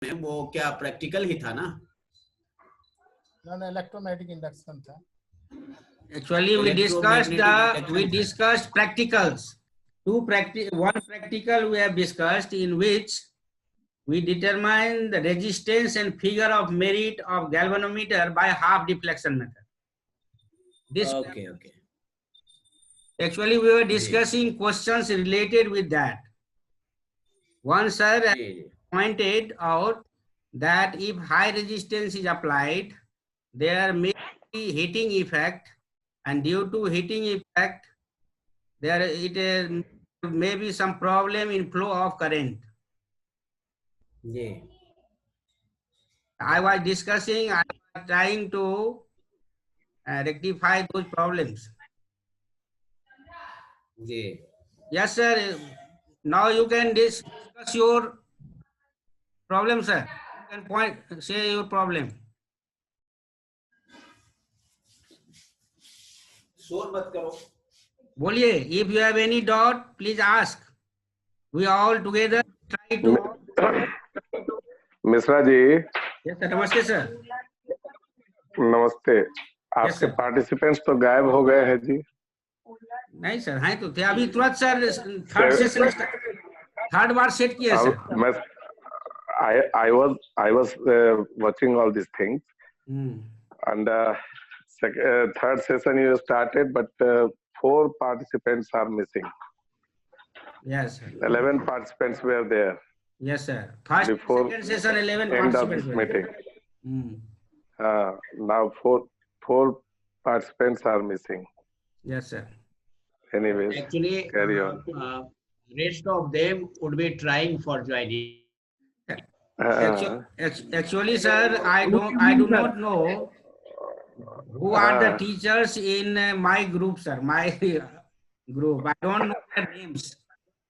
वो क्या प्रैक्टिकल ही था ना? ना इलेक्ट्रोमैग्नेटिक इंडक्शन था। Actually, we discussed practicals. One practical we have discussed, in which we determine the resistance and figure of merit of galvanometer by half deflection method. Okay. Actually, we were discussing questions related with that. One sir pointed out that if high resistance is applied, there may be heating effect, and due to heating effect, there may be some problem in flow of current. Yeah. I was discussing, I was trying to rectify those problems. Yeah. Yes, sir. Now you can discuss your problem, sir. You can say your problem. शोर मत करो. बोलिए. If you have any doubt, please ask. We all together try to. Mishra ji. Yes, sir. नमस्ते sir. नमस्ते. आपके participants तो गायब हो गए हैं जी. नहीं सर, हैं तो थे. अभी तुरंत सर थर्ड सेशन थर्ड बार सेट किया सर. मैं I was watching all these things. And third session you started, but 4 participants are missing. Yes, sir. 11 participants were there. Yes, sir. First, second session, 11 end participants of meeting. Were. Now 4 participants are missing. Yes, sir. Anyways, Actually, carry on. Rest of them would be trying for joining. Actually, sir, I do not know who are the teachers in my group, sir. My group. I don't know their names.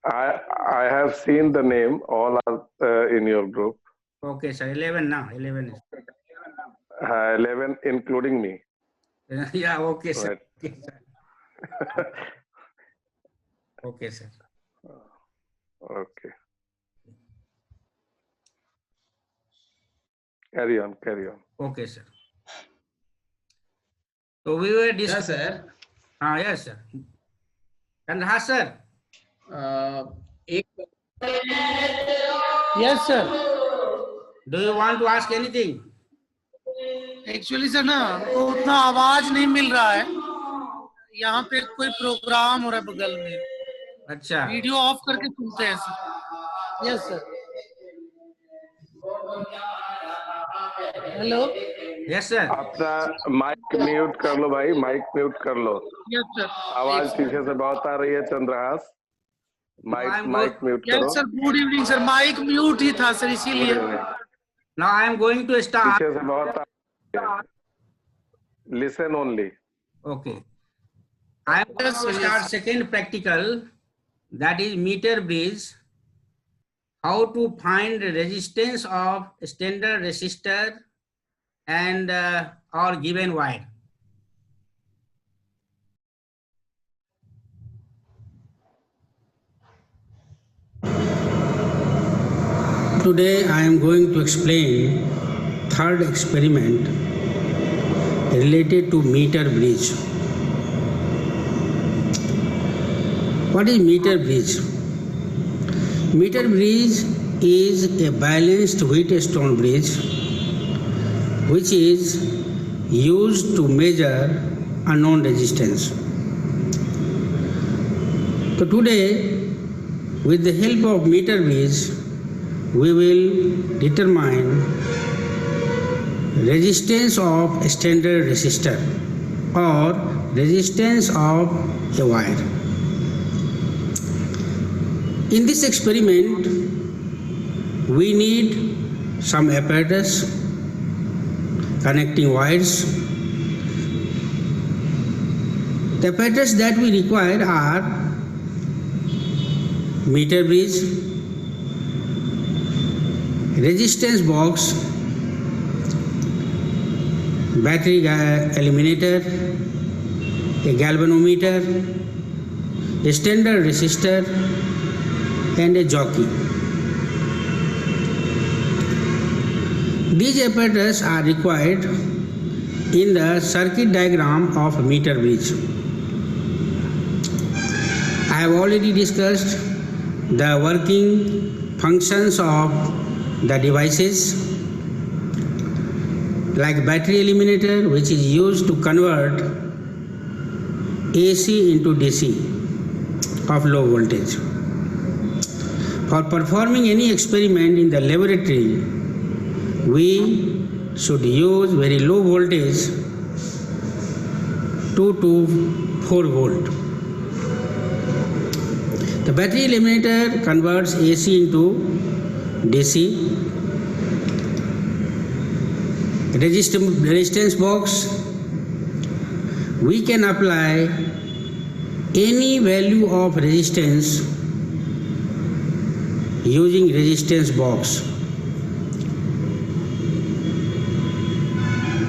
I have seen the name. All are in your group. Okay, sir. 11 now. 11 is. 11, including me. Yeah. Okay, sir. Right. Okay, sir. Okay. Carry on. Okay, sir. So we were Yes, sir. Yes, sir. And sir. Yes sir. Do you want to ask anything? Actually sir ना हमको उतना आवाज नहीं मिल रहा है. यहाँ पे कोई प्रोग्राम हो रहा है बगल में. अच्छा. वीडियो ऑफ करके सुनते हैं sir. Yes sir. Hello. Yes sir. अपना माइक म्यूट कर लो भाई. माइक म्यूट कर लो. Yes sir. आवाज पीछे से बहुत आ रही है. चंद्रहास, माइक म्यूट करो. Yes sir. Good evening sir. Mic mute ही था सर, इसीलिए. Now I am going to start. पीछे से बहुत आ रही है. Listen only. Okay. I am going to start second practical, that is meter bridge. How to find the resistance of standard resistor and or given wire. Today I am going to explain third experiment related to meter bridge. What is meter bridge? Meter bridge is a balanced Wheatstone bridge which is used to measure unknown resistance. So today, with the help of meter bridge, we will determine resistance of a standard resistor or resistance of a wire. In this experiment, we need some apparatus, connecting wires. The apparatus that we require are meter bridge, resistance box, battery eliminator, a galvanometer, a standard resistor, and a jockey. These apparatus are required in the circuit diagram of meter bridge. I have already discussed the working functions of the devices like battery eliminator, which is used to convert AC into DC of low voltage. For performing any experiment in the laboratory, we should use very low voltage 2 to 4 volt. The battery eliminator converts AC into DC. Resistance box, we can apply any value of resistance using resistance box,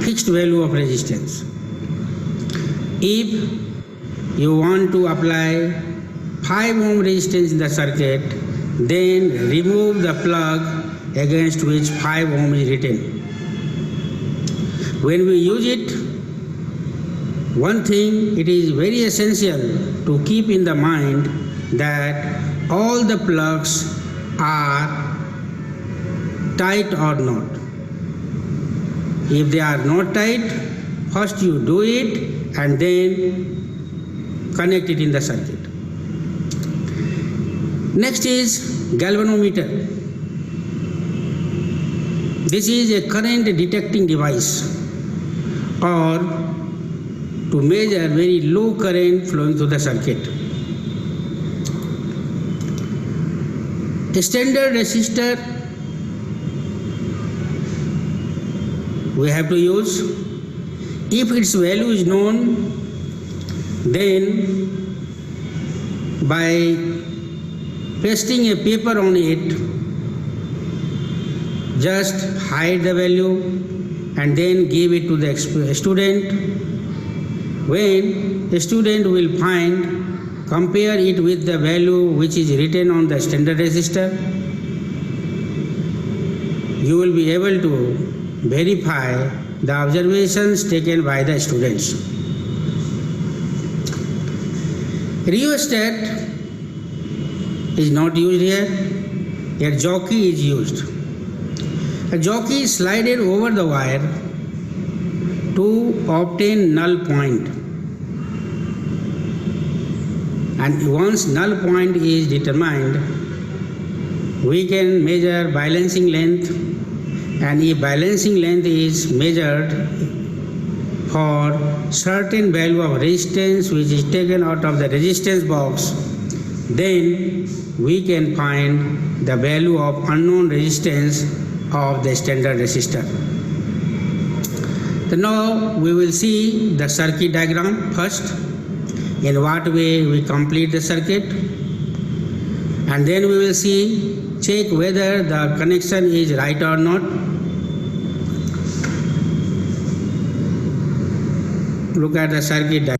fixed value of resistance. If you want to apply 5 ohm resistance in the circuit, then remove the plug against which 5 ohm is written. When we use it, one thing it is very essential to keep in the mind that all the plugs are tight or not. If they are not tight, first you do it and then connect it in the circuit. Next is galvanometer. This is a current detecting device, or to measure very low current flowing through the circuit. A standard resistor we have to use. If its value is known, then by pasting a paper on it, just hide the value and then give it to the student. When the student will find, compare it with the value which is written on the standard resistor, you will be able to verify the observations taken by the students. Rheostat is not used here. A jockey is used. A jockey is slided over the wire to obtain null point. And once null point is determined, we can measure balancing length, and if balancing length is measured for certain value of resistance which is taken out of the resistance box, then we can find the value of unknown resistance of the standard resistor. So now we will see the circuit diagram first, in what way we complete the circuit, and then we will check whether the connection is right or not. Look at the circuit diagram.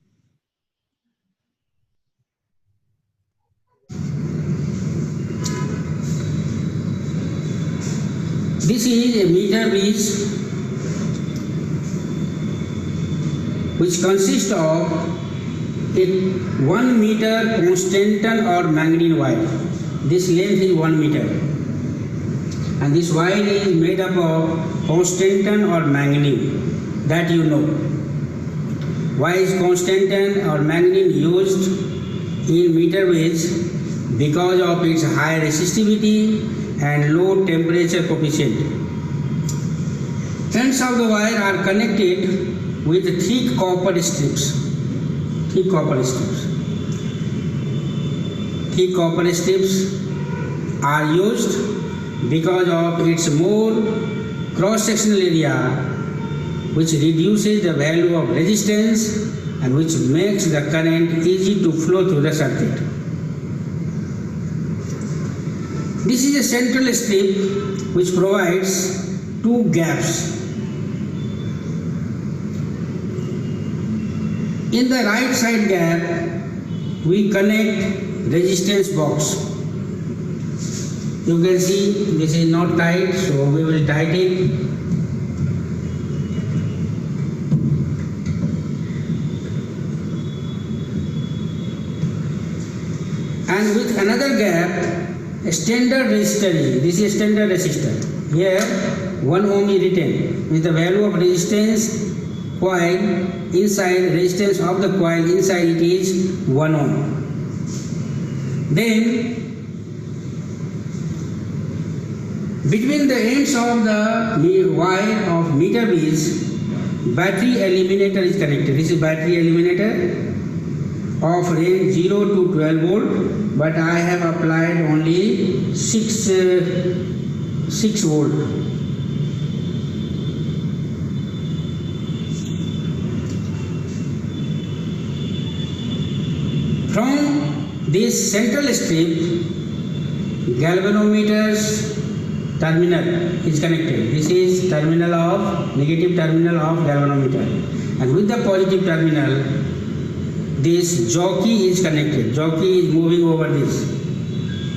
This is a meter bridge which consists of a 1 meter Constantan or manganese wire. This length is 1 meter, and this wire is made up of Constantan or manganese, that you know. Why is Constantan or manganese used in meter bridge? Because of its high resistivity and low temperature coefficient. Ends of the wire are connected with thick copper strips. Thick copper strips are used because of its more cross-sectional area, which reduces the value of resistance and which makes the current easy to flow through the circuit. This is a central strip which provides 2 gaps. In the right side gap, we connect resistance box. You can see this is not tight, so we will tighten it. and with another gap, a standard resistor is, this is standard resistor. Here 1 ohm is written, with the value of resistance coil inside, resistance of the coil inside it is 1 ohm. Then between the ends of the wire of meter bridge, battery eliminator is connected. This is battery eliminator of range 0 to 12 volt, but I have applied only 6 volt. From this central strip, galvanometer's terminal is connected. This is terminal of, negative terminal of galvanometer, and with the positive terminal, this jockey is connected. Jockey is moving over this.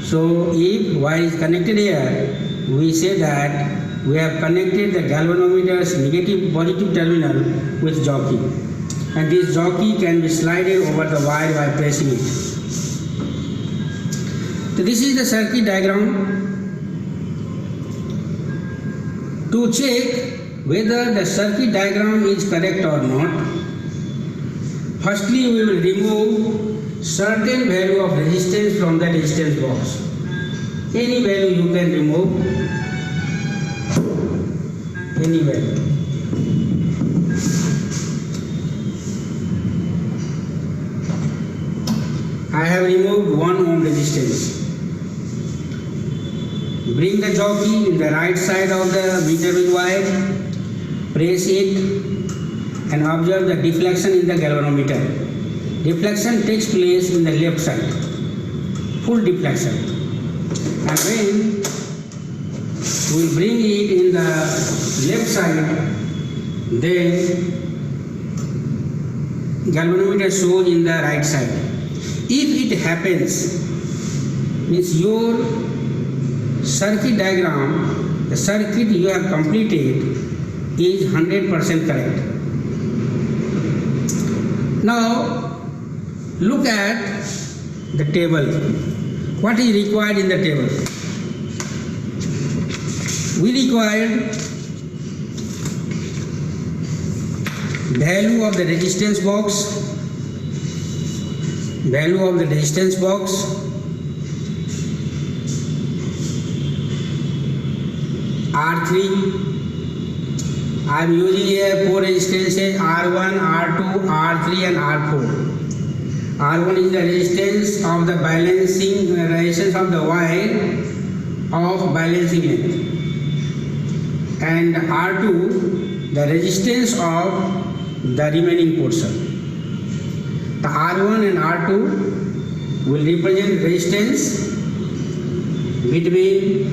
So if wire is connected here, we say that we have connected the galvanometer's negative positive terminal with jockey, and this jockey can be slided over the wire by pressing it. So this is the circuit diagram. To check whether the circuit diagram is correct or not, firstly we will remove certain value of resistance from the resistance box. Any value you can remove, any value. I have removed 1 ohm resistance. Bring the jockey in the right side of the meter bridge wire, press it and observe the deflection in the galvanometer. Deflection takes place in the left side, full deflection. And when we bring it in the left side, then galvanometer shows in the right side. If it happens, means your circuit diagram, the circuit you have completed is 100% correct. Now look at the table. What is required in the table? We required value of the resistance box, value of the resistance box, R3. I am using here 4 resistances, R1, R2, R3 and R4. R1 is the resistance of the balancing resistance of the wire of balancing length, and R2 the resistance of the remaining portion. The R1 and R2 will represent resistance between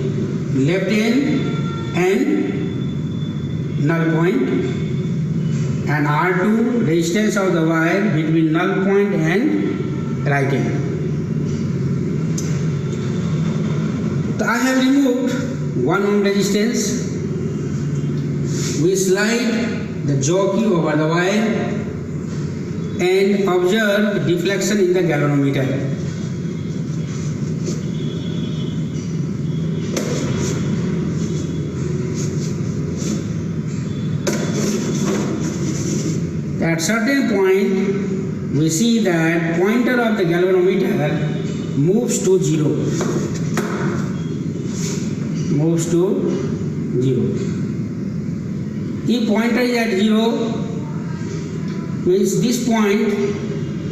left end and null point, and R2 resistance of the wire between null point and right end. So I have removed 1 ohm resistance. We slide the jockey over the wire and observe deflection in the galvanometer. At certain point, we see that pointer of the galvanometer moves to 0. Moves to 0. If pointer is at 0, means this point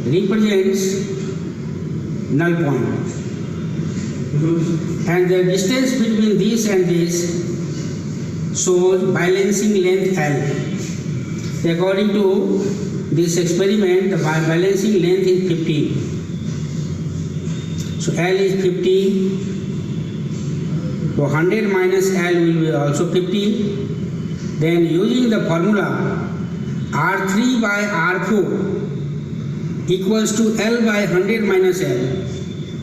represents null point, and the distance between this and this shows balancing length L. According to this experiment, the balancing length is 50. So L is 50. So 100 minus L will be also 50. Then using the formula R3 by R4 equals to L by 100 minus L,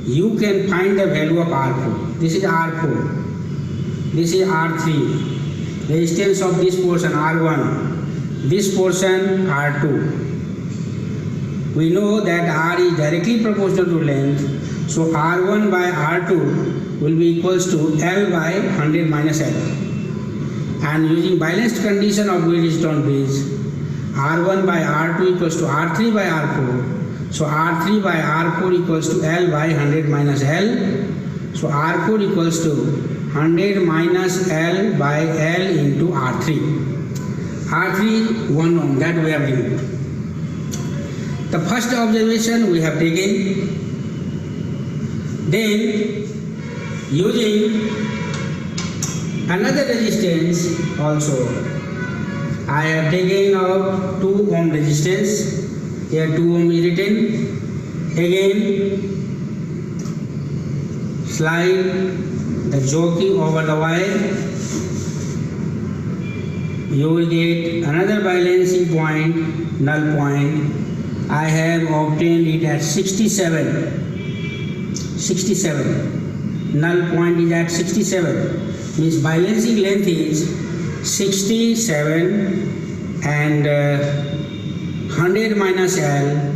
you can find the value of R4. This is R4. This is R3. Resistance of this portion R1. This portion R2. We know that R is directly proportional to length. So R1 by R2 will be equals to L by 100 minus L. And using balanced condition of Wheatstone bridge, R1 by R2 equals to R3 by R4. So R3 by R4 equals to L by 100 minus L. So R4 equals to 100 minus L by L into R3. R3 1 ohm, that we have removed. The first observation we have taken. Then using another resistance also, I have taken out 2 ohm resistance. Here 2 ohm is written. Again slide the jockey over the wire. You will get another balancing point, null point. I have obtained it at 67. Null point is at 67. Means balancing length is 67 and 100 minus L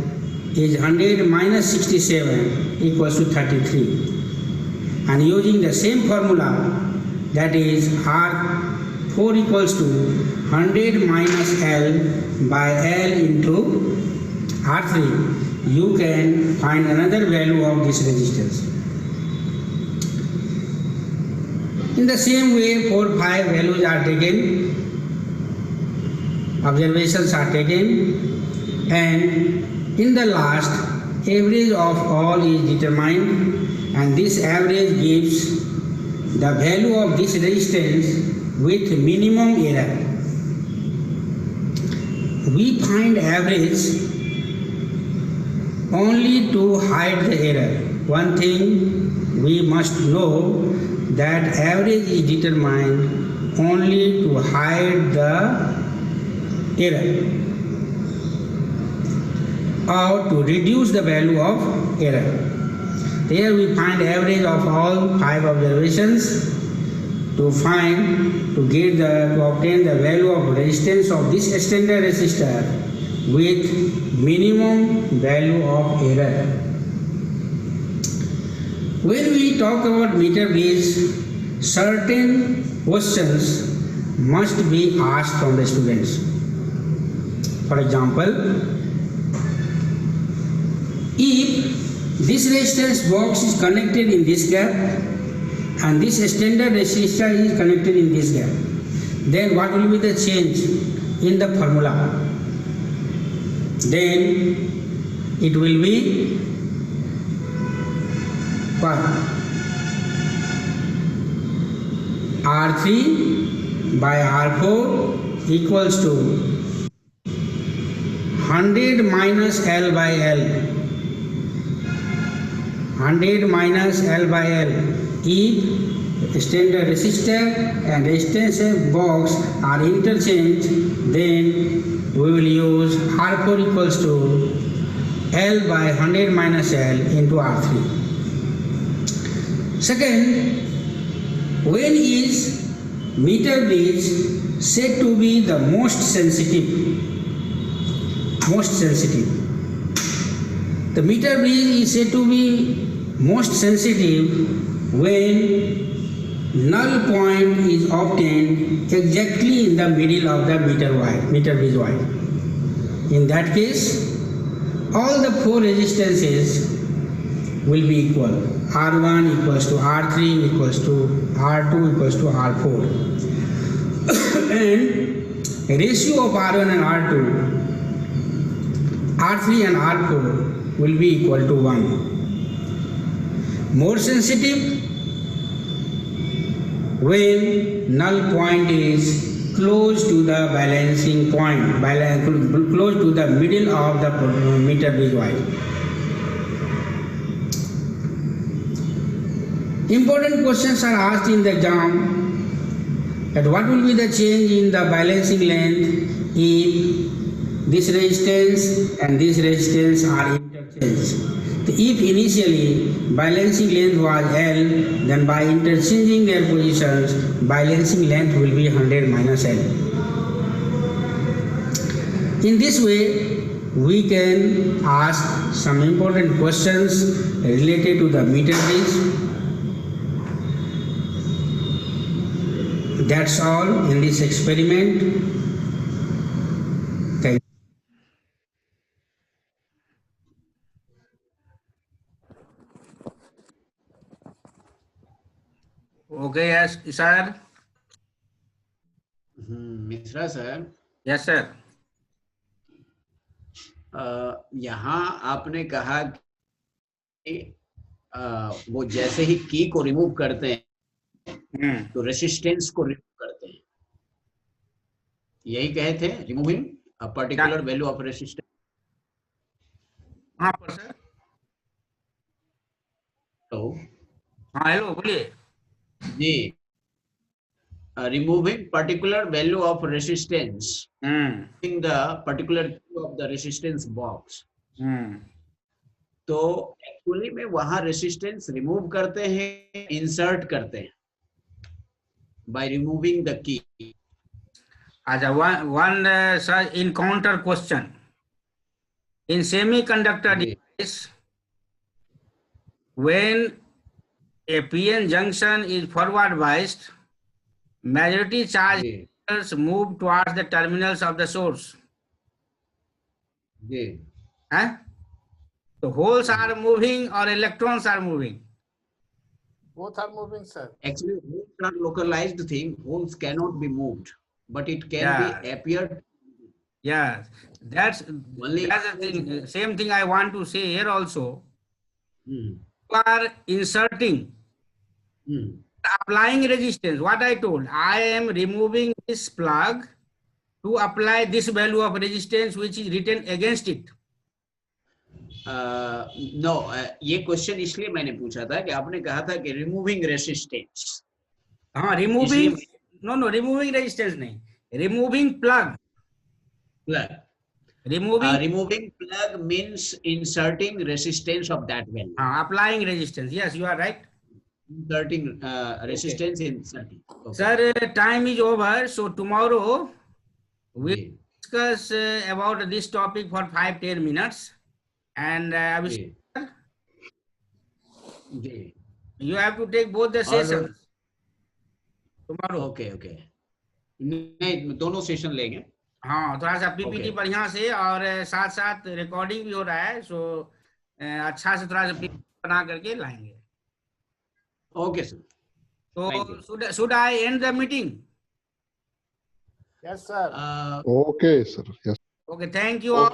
is 100 minus 67 equals to 33. And using the same formula, that is R4 equals to 100 minus L by L into R3, you can find another value of this resistance. In the same way, 4, 5 values are taken, observations are taken, and in the last, average of all is determined, and this average gives the value of this resistance with minimum error. We find average only to hide the error. One thing we must know, that average is determined only to hide the error or to reduce the value of error. Here we find average of all 5 observations to obtain the value of resistance of this extended resistor with minimum value of error. When we talk about meter bridge, certain questions must be asked from the students. For example, if this resistance box is connected in this gap and this extended resistor is connected in this gap, then what will be the change in the formula? Then it will be what? R3 by R4 equals to 100 minus L by L. 100 minus L by L. If extended resistor and resistance box are interchanged, then we will use R4 equals to L by 100 minus L into R3. Second, when is meter bridge said to be the most sensitive? The meter bridge is said to be most sensitive when null point is obtained exactly in the middle of the meter bridge wire. In that case, all the 4 resistances will be equal. R1 equals to R3 equals to R2 equals to R4. And ratio of R1 and R2, R3 and R4 will be equal to 1. More sensitive when null point is close to the balancing point, close to the middle of the meter bridge wire. Important questions are asked in the exam, that what will be the change in the balancing length if this resistance and this resistance are interchanged. If initially balancing length was L, then by interchanging their positions, balancing length will be 100 minus L. In this way, we can ask some important questions related to the meter bridge. That's all in this experiment. Thank you. Okay, yes, sir. Mishra sir, Yes, sir. यहाँ आपने कहा कि वो जैसे ही की को remove करते हैं तो रेसिस्टेंस को रिमूव करते हैं, यही कहे थे, removing a particular value of resistance. हाँ पर सर. तो हाँ हेलो बोलिए. जी, removing particular value of resistance in the particular value of the resistance box. तो एक्चुअली में वहां रेसिस्टेंस रिमूव करते हैं, इंसर्ट करते हैं by removing the key. अच्छा, one sir, in counter question, in semiconductor device, when a PN junction is forward biased, majority charge move towards the terminals of the source. Huh? The holes are moving or electrons are moving? Both are moving, sir. Actually, holes are localized thing. Holes cannot be moved, but it can be appeared. Yeah, that's the thing. Same thing I want to say here also. You are inserting, applying resistance. What I told, I am removing this plug to apply this value of resistance which is written against it. No, ये question इसलिए मैंने पूछा था कि आपने कहा था कि रिमूविंग रेसिस्टेंस. हाँ, रिमूविंग, नो रिमूविंग रेजिस्टेंस नहीं, removing plug. Removing plug means inserting resistance of that value. Applying resistance. Yes, you are right. Inserting resistance in circuit. Okay. Sir, time is over. So tomorrow we'll discuss about this topic for 5-10 minutes. And you have to take both the sessions tomorrow. Okay. नहीं, दोनों session लेंगे. हाँ, थोड़ा सा PPT बढ़िया से और साथ साथ रिकॉर्डिंग भी हो रहा है, सो अच्छा से थोड़ा सा पीपीटी बना करके लाएंगे. Okay sir. तो should I end the meeting? Yes, sir. Okay, sir. Yes. Okay, thank you all.